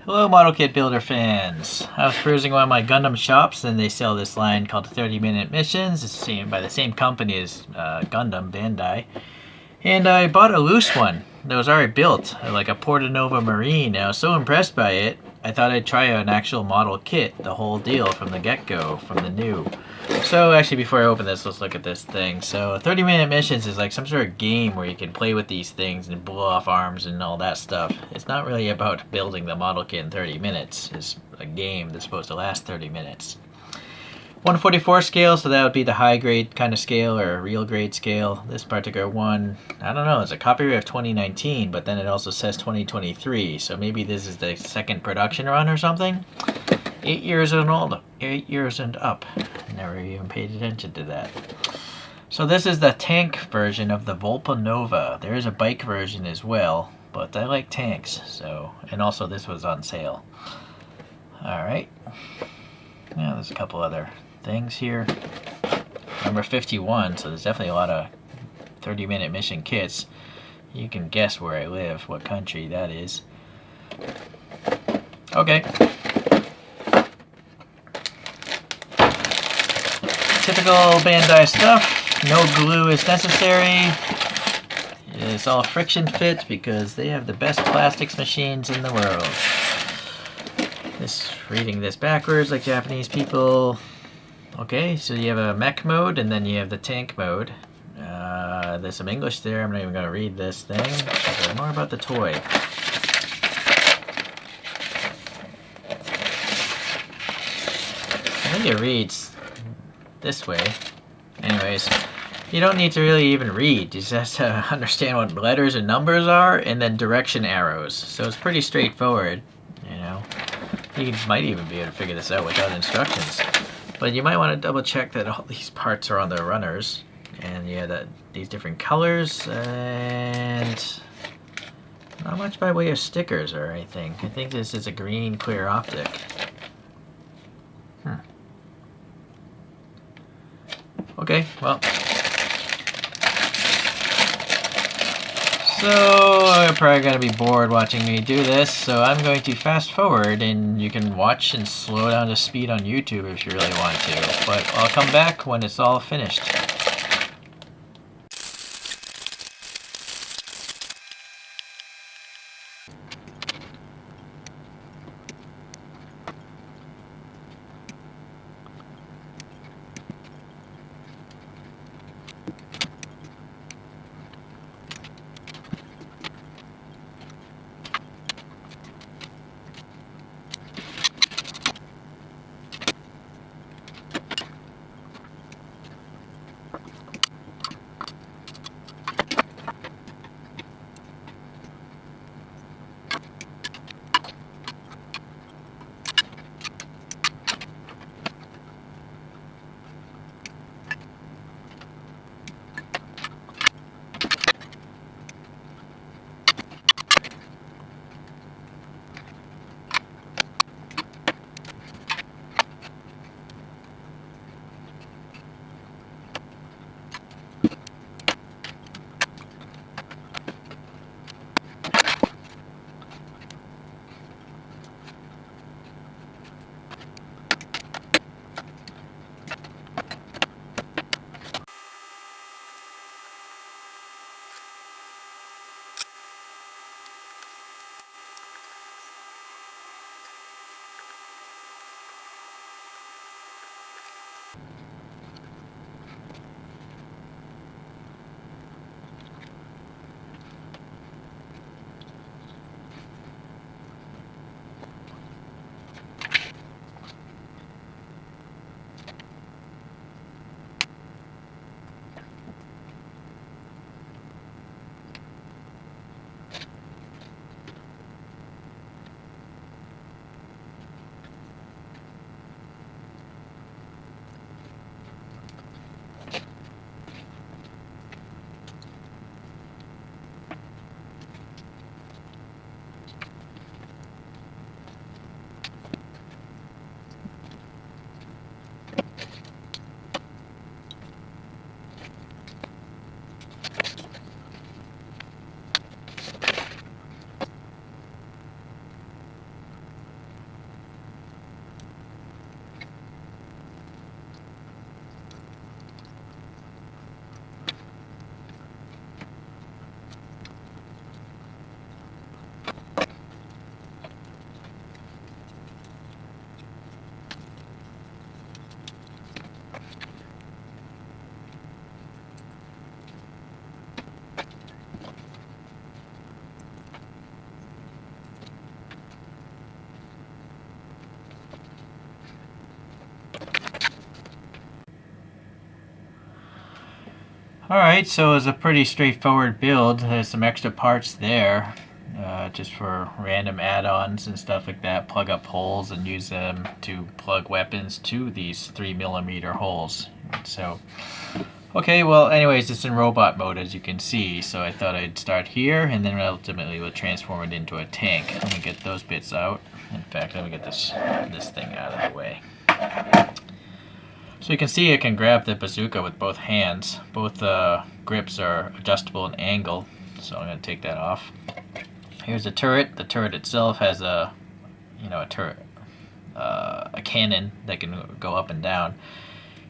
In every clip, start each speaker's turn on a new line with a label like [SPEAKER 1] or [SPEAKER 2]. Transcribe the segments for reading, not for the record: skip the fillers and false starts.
[SPEAKER 1] Hello, Model Kit Builder fans. I was perusing one of my Gundam shops, and they sell this line called 30-minute missions. It's seen by the same company as Gundam, Bandai. And I bought a loose one that was already built, like a Volpanova Marine. And I was so impressed by it, I thought I'd try an actual model kit, the whole deal from the get-go, from the new. So actually, before I open this, let's look at this thing. So 30-minute missions is like some sort of game where you can play with these things and blow off arms and all that stuff. It's not really about building the model kit in 30 minutes. It's a game that's supposed to last 30 minutes. 144 scale, so that would be the high grade kind of scale or real grade scale. This particular one, I don't know, it's a copyright of 2019, but then it also says 2023, so maybe this is the second production run or something. 8 years and old, 8 years and up. Never even paid attention to that. So this is the tank version of the Volpanova. There is a bike version as well, but I like tanks, so, and also this was on sale. Alright. Yeah, there's a couple other things here. Number 51, so there's definitely a lot of 30-minute mission kits. You can guess where I live, what country that is. Okay. Typical Bandai stuff. No glue is necessary. It's all friction fit because they have the best plastics machines in the world. Reading this backwards like Japanese people. Okay, so you have a mech mode and then you have the tank mode. There's some English there. I'm not even going to read this thing. Okay, more about the toy. I think it reads this way. Anyways, you don't need to really even read. You just have to understand what letters and numbers are and then direction arrows. So it's pretty straightforward, you know. You might even be able to figure this out without instructions. But you might want to double check that all these parts are on the runners. And yeah, these different colors. And not much by way of stickers or anything. I think this is a green clear optic. Okay, well. So you're probably going to be bored watching me do this, so I'm going to fast forward, and you can watch and slow down the speed on YouTube if you really want to, but I'll come back when it's all finished. Alright, so it's a pretty straightforward build. There's some extra parts there, just for random add-ons and stuff like that. Plug up holes and use them to plug weapons to these 3mm holes. So, okay, well, anyways, it's in robot mode, as you can see. So I thought I'd start here, and then ultimately we'll transform it into a tank. Let me get those bits out. In fact, let me get this thing out of the way. So you can see I can grab the bazooka with both hands. Both grips are adjustable in angle, so I'm going to take that off. Here's the turret. The turret itself has a cannon that can go up and down,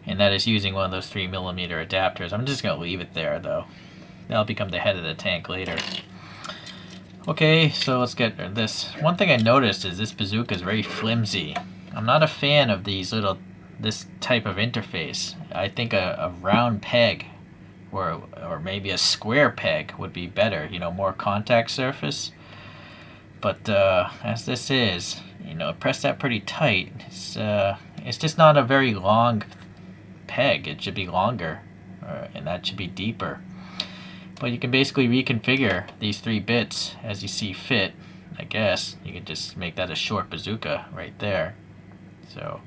[SPEAKER 1] and that is using one of those 3mm adapters. I'm just going to leave it there, though. That'll become the head of the tank later. Okay, so let's get this. One thing I noticed is this bazooka is very flimsy. I'm not a fan of this type of interface. I think a round peg or maybe a square peg would be better, more contact surface. But as this is, press that pretty tight. It's just not a very long peg. It should be longer, and that should be deeper. But you can basically reconfigure these 3 bits as you see fit. I guess you can just make that a short bazooka right there. So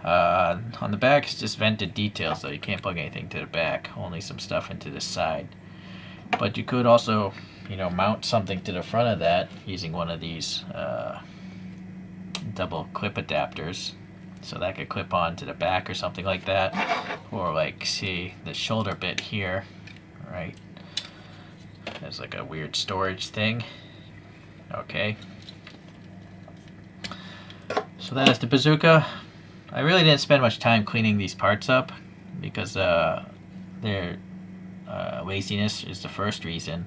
[SPEAKER 1] on the back it's just vented details, so you can't plug anything to the back, only some stuff into the side. But you could also, mount something to the front of that using one of these double clip adapters. So that could clip on to the back or something like that. Or like, see the shoulder bit here, right? There's like a weird storage thing. Okay. So that is the bazooka. I really didn't spend much time cleaning these parts up because their laziness is the first reason.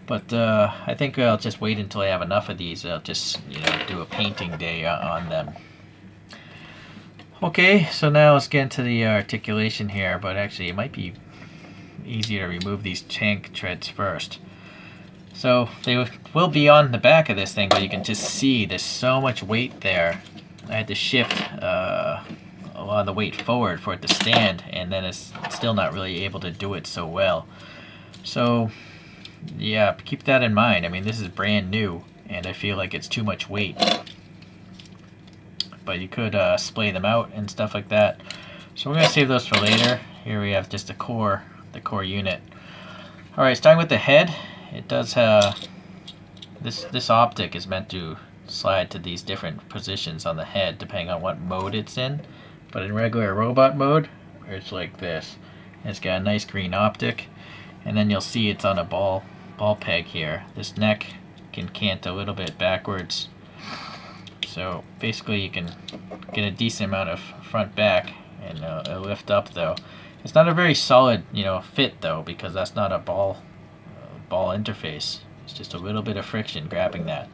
[SPEAKER 1] But I think I'll just wait until I have enough of these. I'll just do a painting day on them. Okay, so now let's get into the articulation here. But actually, it might be easier to remove these tank treads first. So they will be on the back of this thing, but you can just see there's so much weight there. I had to shift a lot of the weight forward for it to stand, and then it's still not really able to do it so well. So yeah, keep that in mind. I mean, this is brand new, and I feel like it's too much weight. But you could splay them out and stuff like that. So we're going to save those for later. Here we have just the core unit. Alright, starting with the head, it does this optic is meant to slide to these different positions on the head depending on what mode it's in. But in regular robot mode, it's like this. It's got a nice green optic, and then you'll see it's on a ball peg here. This neck can cant a little bit backwards. So basically you can get a decent amount of front back, and it'll lift up though. It's not a very solid, fit though, because that's not a ball interface. It's just a little bit of friction grabbing that.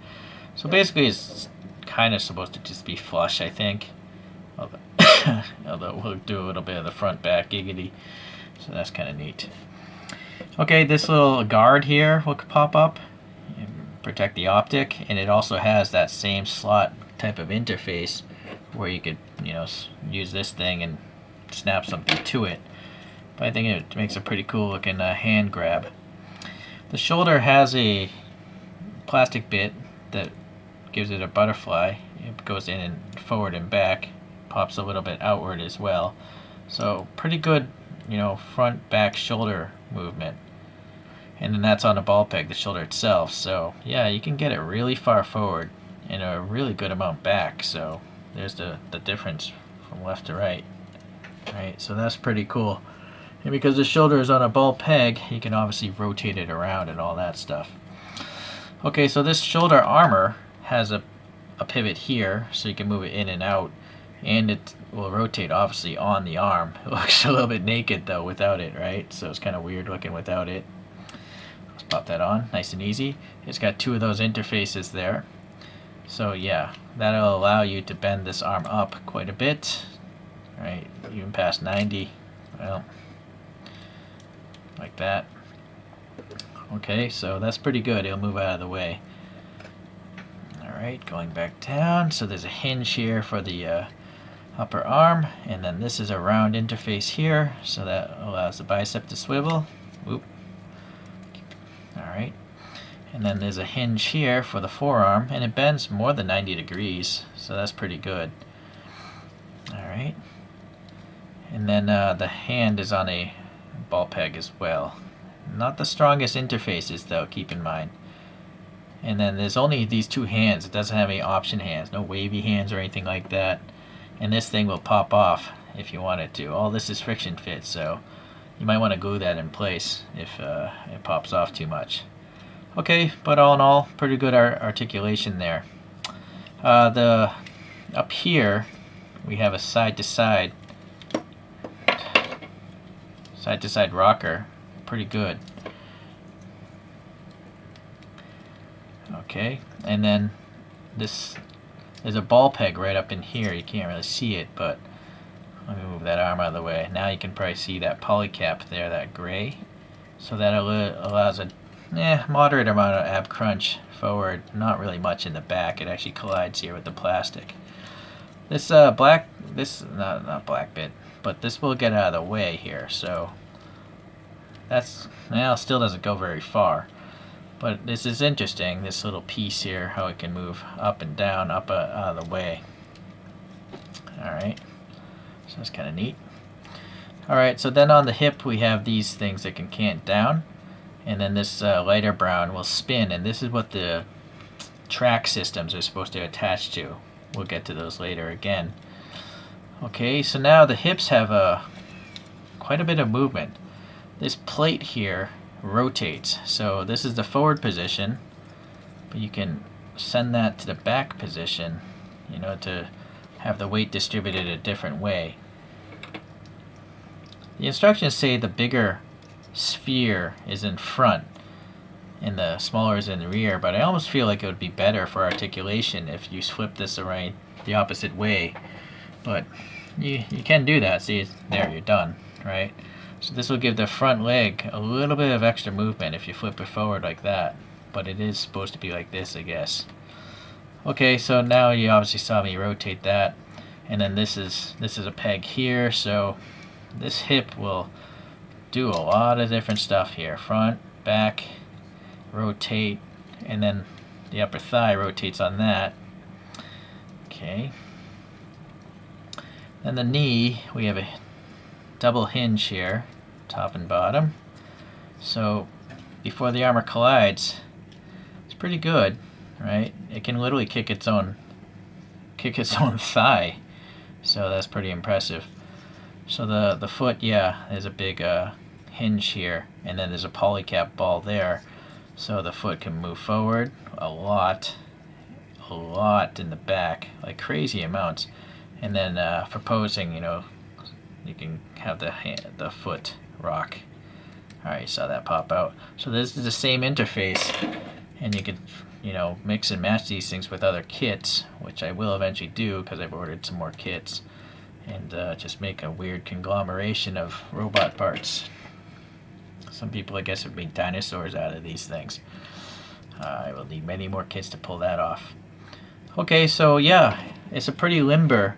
[SPEAKER 1] So basically it's kind of supposed to just be flush, I think. Although we'll do a little bit of the front back giggity. So that's kind of neat. Okay, this little guard here will pop up and protect the optic, and it also has that same slot type of interface where you could, use this thing and snap something to it. But I think it makes a pretty cool looking hand grab. The shoulder has a plastic bit that gives it a butterfly. It goes in and forward and back, pops a little bit outward as well. So pretty good, front, back, shoulder movement. And then that's on a ball peg, the shoulder itself. So yeah, you can get it really far forward and a really good amount back. So there's the difference from left to right. Right, so that's pretty cool. And because the shoulder is on a ball peg, you can obviously rotate it around and all that stuff. Okay, so this shoulder armor has a pivot here, so you can move it in and out, and it will rotate obviously on the arm. It looks a little bit naked though without it, right? So it's kind of weird looking without it. Let's pop that on, nice and easy. It's got 2 of those interfaces there. So yeah, that'll allow you to bend this arm up quite a bit, right? Even past 90, well, like that. Okay, so that's pretty good. It'll move out of the way. Alright, going back down. So there's a hinge here for the upper arm, and then this is a round interface here, so that allows the bicep to swivel. Oop. Alright. And then there's a hinge here for the forearm, and it bends more than 90 degrees, so that's pretty good. Alright. And then the hand is on a ball peg as well. Not the strongest interfaces though, keep in mind. And then there's only these two hands. It doesn't have any option hands, no wavy hands or anything like that. And this thing will pop off if you want it to. All this is friction fit, so you might want to glue that in place if it pops off too much. Okay, but all in all, pretty good articulation there. Up here, we have a side-to-side rocker. Pretty good. Okay, and then there's a ball peg right up in here. You can't really see it, but let me move that arm out of the way. Now you can probably see that polycap there, that gray. So that allows a moderate amount of ab crunch forward, not really much in the back. It actually collides here with the plastic. This not black bit, but this will get out of the way here, so that's, still doesn't go very far. But this is interesting, this little piece here, how it can move up and down, out of the way. Alright, so that's kind of neat. Alright, so then on the hip we have these things that can cant down, and then this lighter brown will spin, and this is what the track systems are supposed to attach to. We'll get to those later again. Okay, so now the hips have quite a bit of movement. This plate here rotates, so this is the forward position, but you can send that to the back position, to have the weight distributed a different way. The instructions say the bigger sphere is in front and the smaller is in the rear, but I almost feel like it would be better for articulation if you flip this around the opposite way. But you can do that. See, there, you're done, right? So this will give the front leg a little bit of extra movement if you flip it forward like that, but it is supposed to be like this, I guess. Okay, so now you obviously saw me rotate that, and then this is a peg here, so this hip will do a lot of different stuff here. Front, back, rotate, and then the upper thigh rotates on that. Okay. Then the knee, we have a double hinge here, top and bottom. So before the armor collides, it's pretty good, right? It can literally kick its own thigh. So that's pretty impressive. So the foot, there's a big hinge here, and then there's a polycap ball there. So the foot can move forward a lot in the back, like crazy amounts. And then for posing, you can have the foot rock. Alright, you saw that pop out. So this is the same interface, and you could, mix and match these things with other kits, which I will eventually do because I've ordered some more kits, and just make a weird conglomeration of robot parts. Some people, I guess, have made dinosaurs out of these things. I will need many more kits to pull that off. Okay, so it's a pretty limber.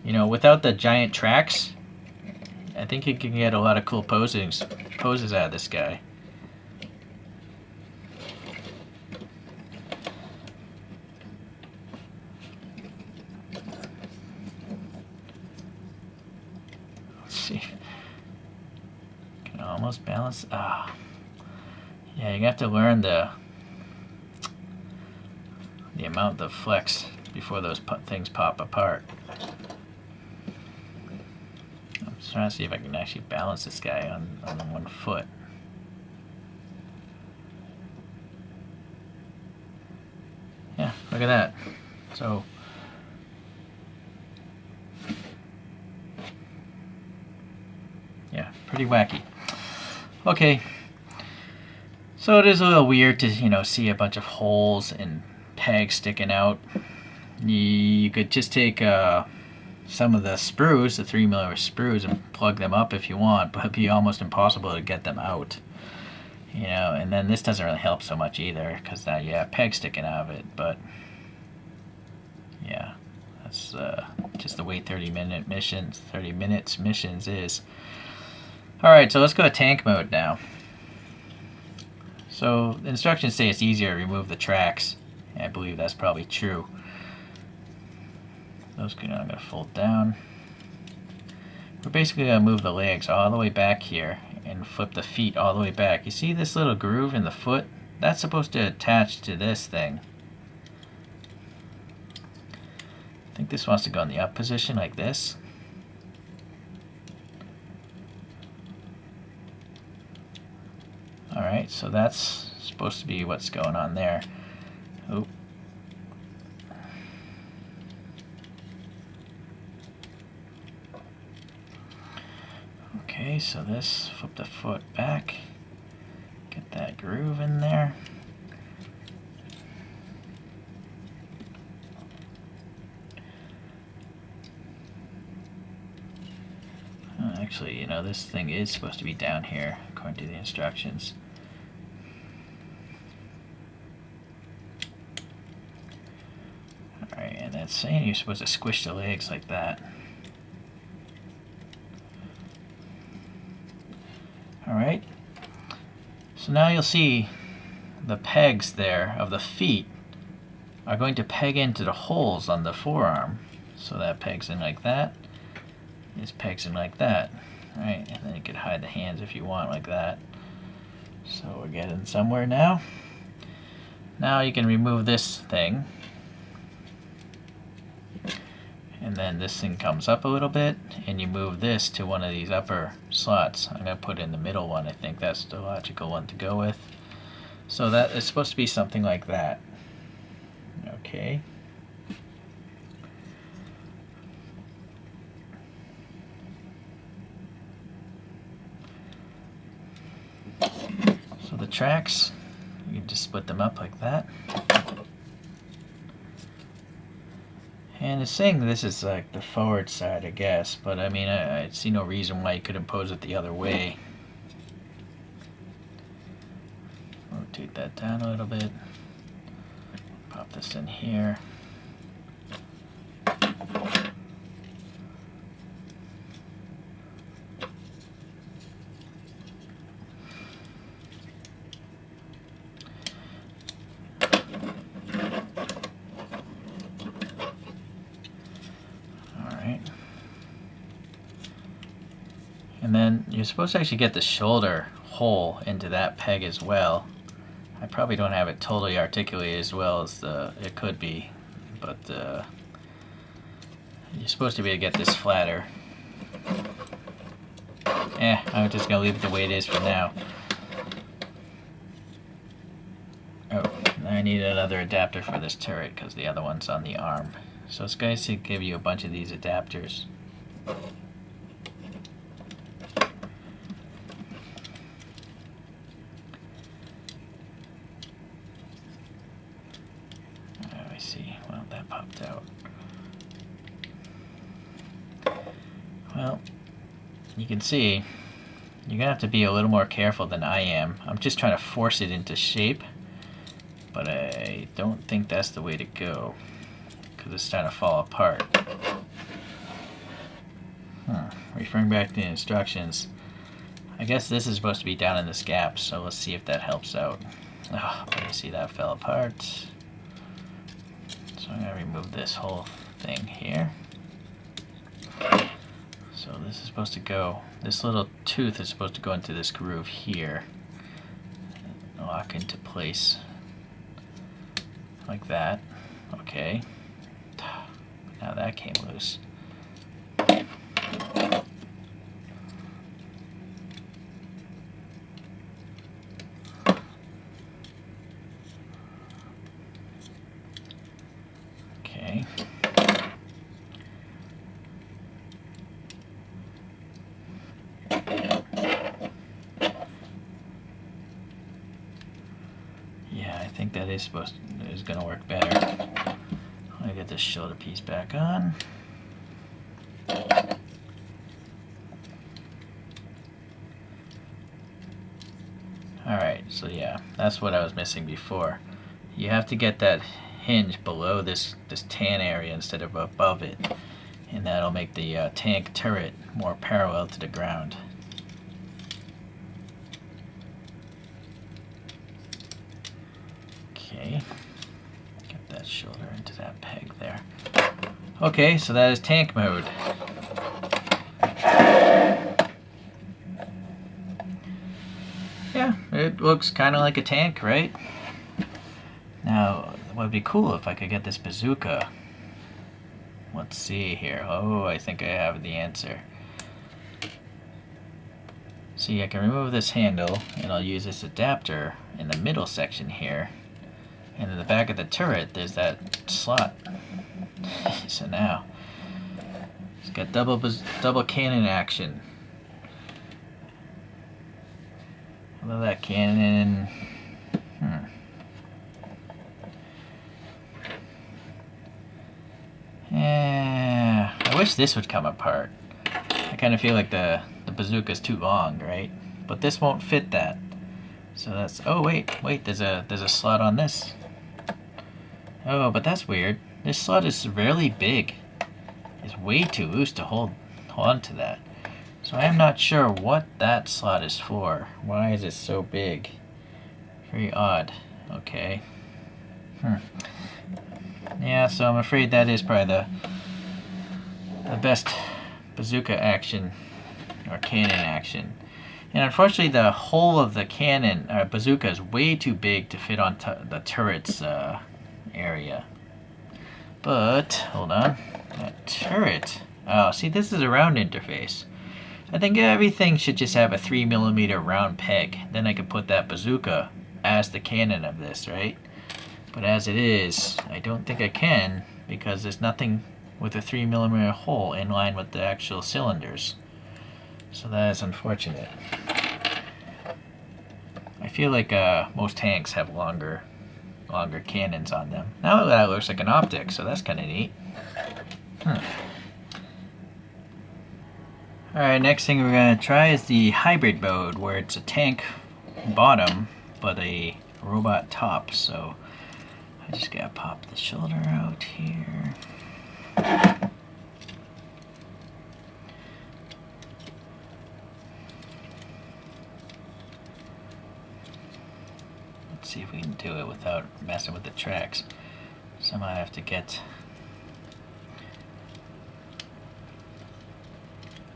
[SPEAKER 1] Without the giant tracks, I think you can get a lot of cool poses out of this guy. Let's see. Can almost balance. Yeah, you have to learn the amount of flex before those things pop apart. I'm just trying to see if I can actually balance this guy on one foot. Yeah, look at that. So yeah, pretty wacky. Okay, so it is a little weird to see a bunch of holes and pegs sticking out. You could just take some of the sprues, the 3mm sprues, and plug them up if you want, but it'd be almost impossible to get them out. And then this doesn't really help so much either, because now you have pegs sticking out of it. But yeah, that's just the way 30 minutes missions is. Alright, so let's go to tank mode now. So the instructions say it's easier to remove the tracks. And I believe that's probably true. Those I'm going to fold down. We're basically going to move the legs all the way back here and flip the feet all the way back. You see this little groove in the foot? That's supposed to attach to this thing. I think this wants to go in the up position like this. Alright, so that's supposed to be what's going on there. Oop. Okay, so this, flip the foot back, get that groove in there. Actually, you know, this thing is supposed to be down here, according to the instructions. Alright, and that's saying you're supposed to squish the legs like that. Alright, so now you'll see the pegs there of the feet are going to peg into the holes on the forearm. So that pegs in like that. This pegs in like that. Alright, and then you could hide the hands if you want like that. So we're getting somewhere now. Now you can remove this thing. And then this thing comes up a little bit, and you move this to one of these upper slots. I'm going to put in the middle one. I think that's the logical one to go with. So that is supposed to be something like that. Okay. So the tracks, you can just split them up like that. And it's saying this is like the forward side, I guess, but I mean, I see no reason why you couldn't pose it the other way. Rotate that down a little bit. Pop this in here. And then you're supposed to actually get the shoulder hole into that peg as well. I probably don't have it totally articulated as well as it could be, but you're supposed to be able to get this flatter. I'm just going to leave it the way it is for now. Oh, I need another adapter for this turret because the other one's on the arm. So it's going to give you a bunch of these adapters. Well, that popped out. Well, you can see you're gonna have to be a little more careful than I am. I'm just trying to force it into shape, but I don't think that's the way to go because it's starting to fall apart. Referring back to the instructions, I guess this is supposed to be down in this gap, so let's see if that helps out. Oh, but you see that fell apart. So I'm going to remove this whole thing here. So this is supposed to go, this little tooth is supposed to go into this groove here. Lock into place. Like that. Okay. Now that came loose. Okay. Yeah, I think that is going to work better. Let me get this shoulder piece back on. Alright, so yeah, that's what I was missing before. You have to get that hinge below this tan area instead of above it. and that'll make the tank turret more parallel to the ground. Okay, get that shoulder into that peg there. Okay, so that is tank mode. Yeah, it looks kind of like a tank, right? Now, it would be cool if I could get this bazooka. Let's see here. Oh, I think I have the answer. See, I can remove this handle, and I'll use this adapter in the middle section here. And in the back of the turret, there's that slot. So now, it's got double cannon action. Look at that cannon. Yeah, I wish this would come apart. I kind of feel like the bazooka's too long, right? But this won't fit that. So that's, oh wait, there's a slot on this. Oh, but that's weird. This slot is really big. It's way too loose to hold on to that. So I am not sure what that slot is for. Why is it so big? Very odd. Okay. Yeah, so I'm afraid that is probably the best bazooka action, or cannon action. And unfortunately the whole of the cannon, bazooka, is way too big to fit on the turret's area. But, hold on, that turret, oh, see, this is a round interface. I think everything should just have a 3mm round peg. Then I could put that bazooka as the cannon of this, right? But as it is, I don't think I can, because there's nothing with a 3mm hole in line with the actual cylinders. So that is unfortunate. I feel like most tanks have longer cannons on them. Now that looks like an optic, so that's kind of neat. Alright, next thing we're going to try is the hybrid mode, where it's a tank bottom, but a robot top. So I just gotta pop the shoulder out here. Let's see if we can do it without messing with the tracks. Somehow I have to get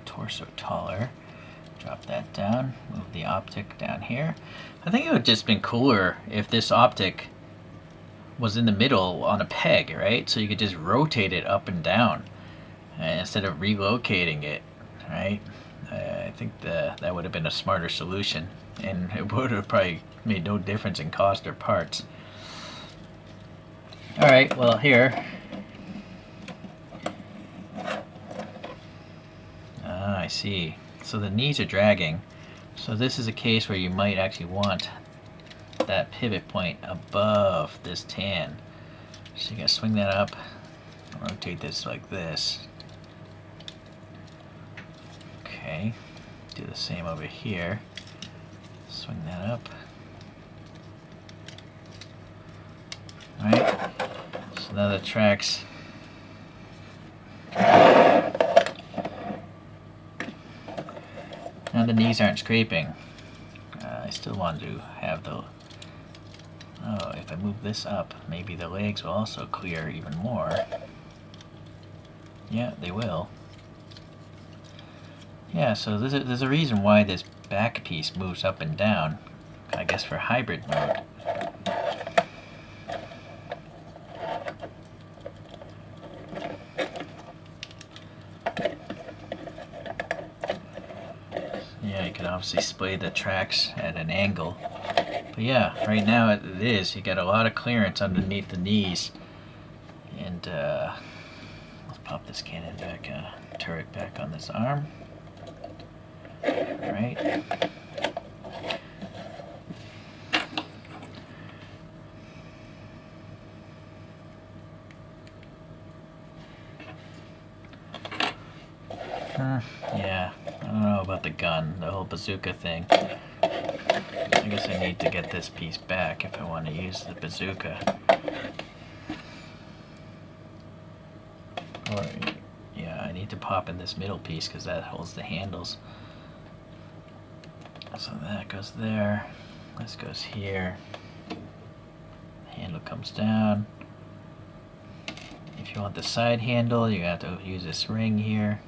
[SPEAKER 1] torso taller. Drop that down, move the optic down here. I think it would just been cooler if this optic was in the middle on a peg, right? So you could just rotate it up and down instead of relocating it, right? I think that would have been a smarter solution, and it would have probably made no difference in cost or parts. Alright, well here. I see. So the knees are dragging. So this is a case where you might actually want that pivot point above this tan. So you gotta swing that up, rotate this like this. Okay, do the same over here. Swing that up. Alright, so now the tracks. Now the knees aren't scraping. I still want to have the... Oh, if I move this up, maybe the legs will also clear even more. Yeah, they will. Yeah, so there's a reason why this back piece moves up and down, I guess for hybrid mode. Yeah, you can obviously splay the tracks at an angle. But yeah, right now it is. You got a lot of clearance underneath the knees. And let's pop this cannon back, turret back on this arm. Alright. Yeah, I don't know about the gun, the whole bazooka thing. I guess I need to get this piece back if I want to use the bazooka. Or, yeah, I need to pop in this middle piece because that holds the handles. So that goes there. This goes here. The handle comes down. If you want the side handle, you have to use this ring here.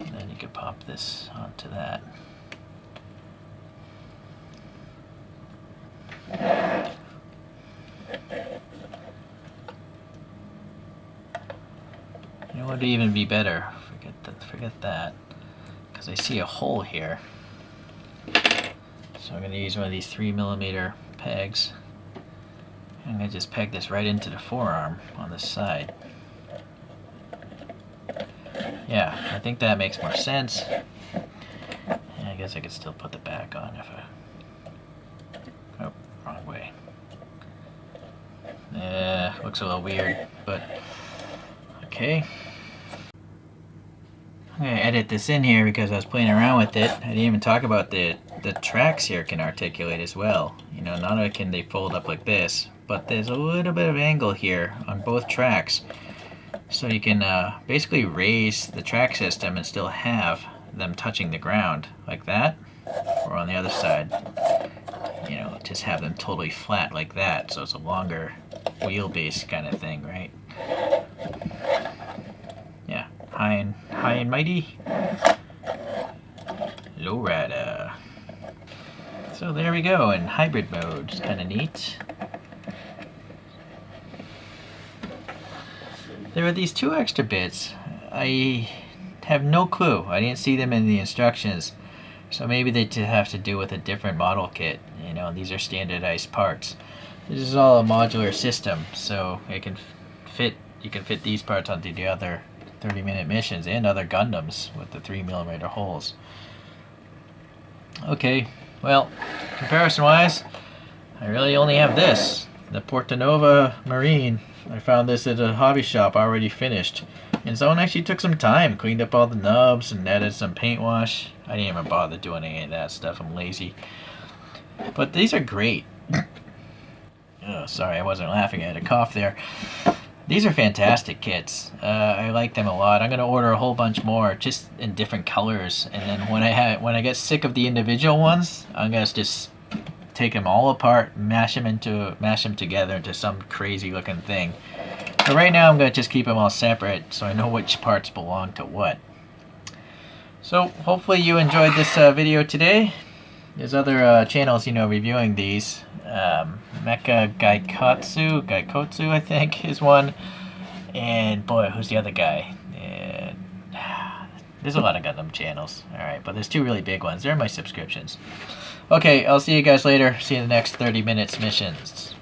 [SPEAKER 1] And then you can pop this onto that. You know what would even be better? Forget that, because I see a hole here. So I'm going to use one of these 3mm pegs. I'm going to just peg this right into the forearm on this side. Yeah, I think that makes more sense. Yeah, I guess I could still put the back on if I... Oh, wrong way. Looks a little weird, but okay. I'm going to edit this in here because I was playing around with it. I didn't even talk about the tracks here can articulate as well. You know, not only can they fold up like this, but there's a little bit of angle here on both tracks. So you can basically raise the track system and still have them touching the ground like that, or on the other side, you know, just have them totally flat like that, so it's a longer wheelbase kind of thing, right? Yeah, high and mighty, low rider. So there we go, in hybrid mode. It's kind of neat. There are these 2 extra bits. I have no clue. I didn't see them in the instructions. So maybe they have to do with a different model kit. You know, these are standardized parts. This is all a modular system, so it can fit. You can fit these parts onto the other 30-minute missions and other Gundams with the 3mm holes. Okay, well, comparison-wise, I really only have this, the Volpanova Marine. I found this at a hobby shop already finished. And someone actually took some time, cleaned up all the nubs and added some paint wash. I didn't even bother doing any of that stuff, I'm lazy. But these are great. Oh, sorry, I wasn't laughing, I had a cough there. These are fantastic kits. I like them a lot. I'm going to order a whole bunch more, just in different colors. And then when I get sick of the individual ones, I'm going to just take them all apart, mash them together into some crazy looking thing. But right now I'm going to just keep them all separate so I know which parts belong to what. So hopefully you enjoyed this video today. There's other channels, you know, reviewing these. Mecha Gaikotsu I think is one. And boy, who's the other guy? There's a lot of Gundam channels. Alright, but there's 2 really big ones. They're in my subscriptions. Okay, I'll see you guys later. See you in the next 30 minutes missions.